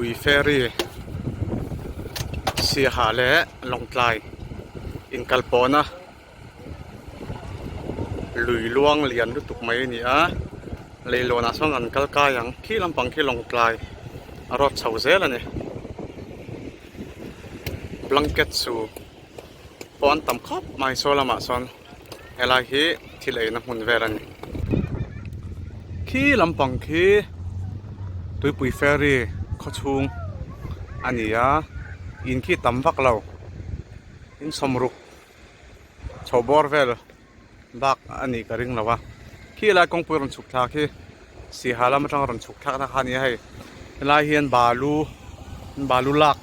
ปุยเฟรีเสียหาเละลงไกลอินกัลปอนะลุยล่วงเลียนดุตุกไม่นี่อ่ะเลยโลนะส่งอันกัลกายังขี้ลำปังขี้ลงไกลรถเฉาเซลนี่บลังเก็ตสูปอนต่ำครบไม่โซลามาซอนเอลาฮีที่เลยนะหุ่นเวรันขี้ลำปังขี้ตัวปุยเฟรีเขาชุงอันนี้อ่ะอินขี้ต่ำฟักเราอินสมรุกชาวบอร์เวลบักอันนี้ก็ริงแล้ววะขี้ลายกงปุยรันสุกทักขี้สีหาลามาจังรันสุกทักนะคันนี้ให้ลายเฮียนบาลูลัก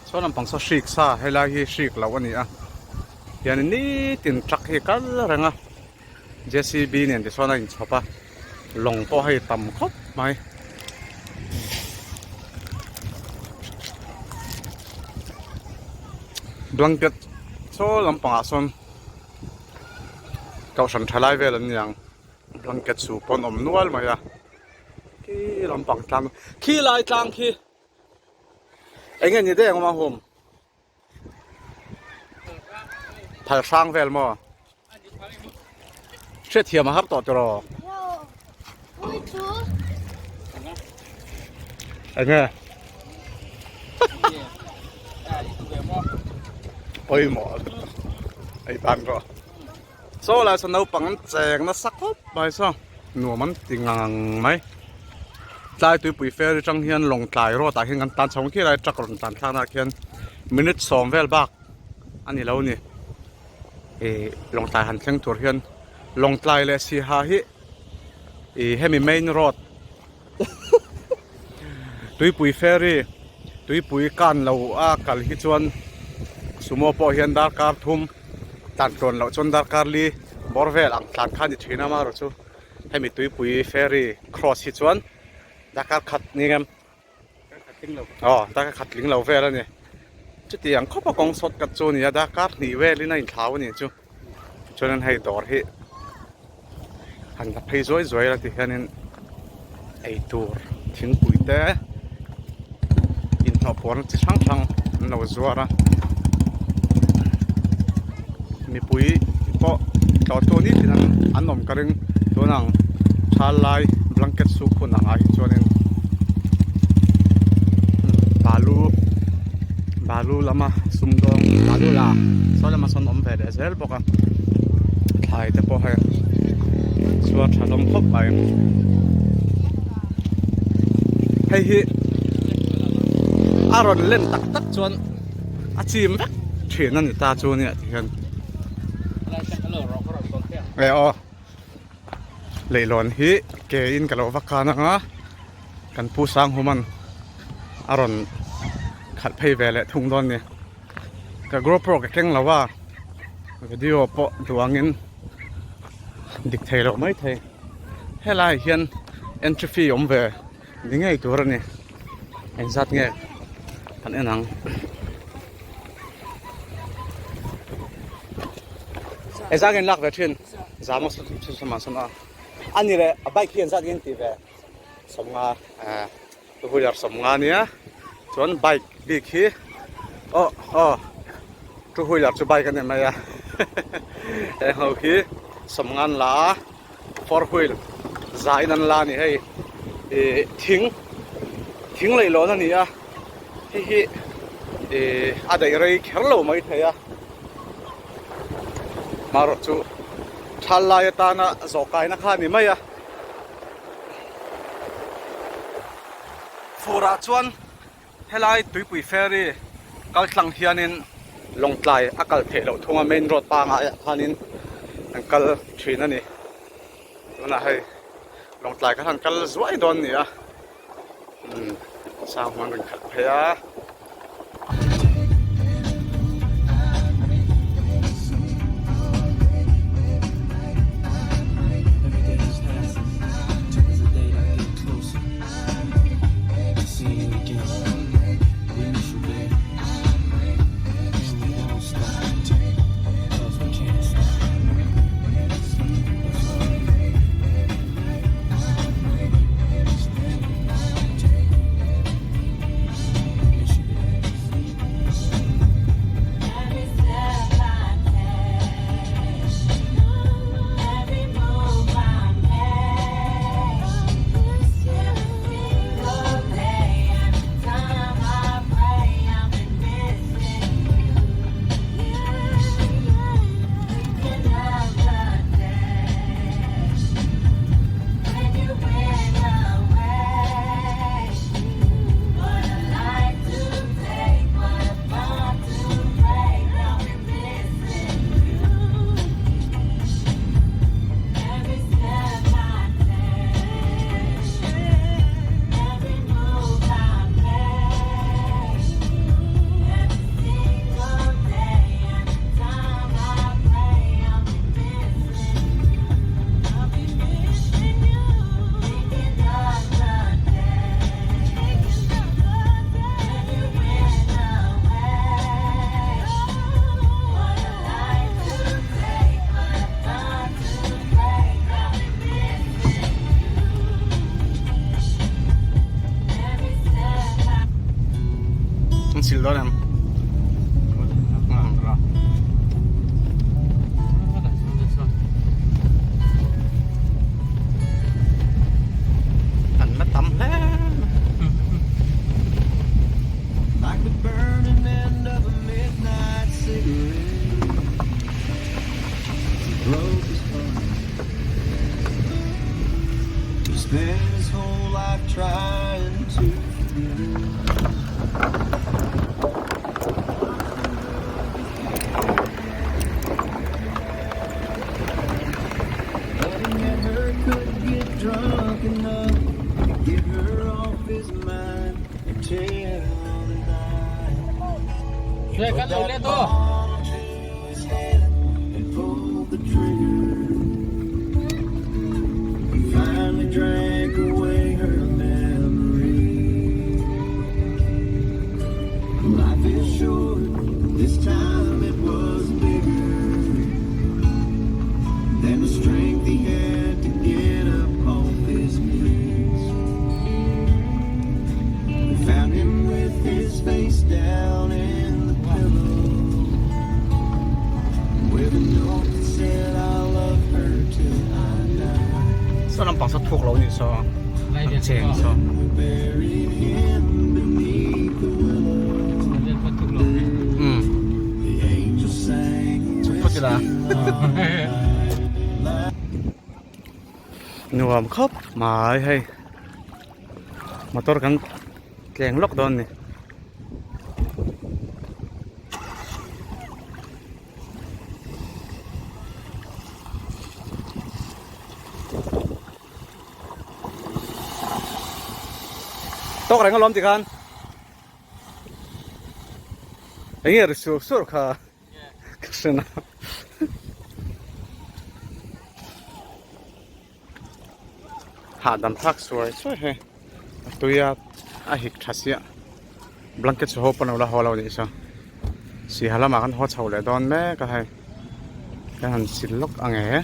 ส่วนลำปังสชิกซาให้ลายเฮียชิกแล้ววันนี้อ่ะยันนี้ตินจักให้กันอะไรเงี้ยเจสซี่บีเนี่ยที่ส่วนนั้นชอบปะลงพอให้ต่ำครบไหมบลังเก็ตโซ่ลำปังอาสนเก่าฉันทลายเวลันยังบลังเก็ตสูปนอมนวลไหมอะขี้ลำปังตามขี้ลายตามขี้ไอ้เงี้ยนี่ได้ยังมาโฮมถ่ายช่างเวลมั้งเชื่อเทียมมาครับต่อจรอไอ้เงี้ยโอ้ยหมอไอ้ปันก็โซ่ลายสนุกปังแจงนะสักครบไปซะหนูมันติงงังไหมใจตัวปุ๋ยเฟรจังเฮียนลงตายรอตายเฮียนกันตันสองที่ไรจักรตันข้างนักเฮียนมินิทสองเวลบักอันนี้แล้วนี่ลงตายหันเครื่องตัวเฮียนลงตายเลยสิฮาฮิให้มีไม่รอดตัวปุ๋ยเฟรตัวปุ๋ยกันเรากัลฮิจวนสมมติพอเฮียนดาร์การทุ่มตันตนเราจนดาร์การลีบอร์เวลอังตันข้าจะถือน้ำมาหรือชูให้มีตัวปุ๋ยเฟรีครอสฮิจวนดาร์การขัดนี่ไงอ๋อดาร์การขัดลิงเราเวลนี่จุดที่ยังเขาประกองสดกัดจูนี่ดาร์การนี่เวลี่นั่นเท้านี่ชูจนนั้นให้ดอร์ฮิหันกับให้สวยๆแล้วที่เห็นไอตัวทิ้งปุ๋ยแต่อินทอปอนจะช่างเราจัวระมีปุ๋ยก็ตัวนี้ที่นั่นอันนมกระดึงตัวนั่งชาลายบลังเก็ตสุขุนังไอจวนนั้นบาลูลามาสุมดงบาลูลาส่วนลามาส่วนอมเวดเซลบอกว่าไทยแต่พอให้ส่วนชาลมพบไปให้ฮิอารอนเล่นตักจวนอาชีพเชื่อนั่นตาจวนเนี่ยที่กันเลยหลอนฮิเกอินกับเราวักกันนะกันผู้สร้างหัวมันอารอนขัดเพย์เวลทุ่งดอนเนี่ยกับกรุ๊ปโปรกับเก่งเราว่าวิดีโอปะดวงเงินดิกเทเราไม่เทให้ลายเฮียนเอนทรีฟีอมเวนี่ไงตัวนี้เอ็นซัดไงอันนี้นังไอ้ซาเงินลักเวชินจามัสสมาสนาอันนี้เลยใบเขียนซาเงินตีเวสมงาตัวผู้ใหญ่สมงาเนี่ยส่วนใบบีขี้ตัวผู้ใหญ่จะใบกันยังไงอะเขาขี้สมงานลาฟอร์วิลใจนั่นลานี่ให้ทิ้งเลยล้อนั่นนี่อะที่อะไรอะไรแค่เราไม่ใช่อะมารถจูทัลลายตานะจอกายนักข่านี่ไม่อะฟูราชวนเฮลัยตุยปุยเฟรีกัลตังเฮียนินลงไลอากาศเทเราทุ่งเมนรถปางอ่ะคันนินอังกัลชีนั่นนี่นั่นให้ลงไลก็ทันกัลสวยดอนนี่อะสร้างมันเป็นขัดเพีย đó em thành nó tầm thế Like the burning end of a midnight cigarette. He broke his heart. He spent his whole life trying to forget. Loving at her couldn't get drunk enough to get her off his mind until the night. ช่วยกันเราเล่นตัว His head and pulled the trigger. He finally drank away her memory. Life is short, this time it was bigger than the strength he had to get up off his knees. We found him with his face down in the pillow, with a note that said, "I'll love her till I die." sao làm bằng sắt thuộc lâu như sao ไล่เรียน chèn ก็ sao We buried him beneath the willow. เรียนพันทุกโลก The angels sang. chút gì là nuông khóc mà hay motor kan keng lok don ni tóc này có lom gì kan anh ấy rồi sửa cả cái gì nào hạ đầm thác suối suối he tôi à hít thắt xia blanket số hộp nào là hoa lâu vậy sao xì hà la mà kan hoa chầu lại đón mẹ cái hay cái hàng xịt lốc anh ấy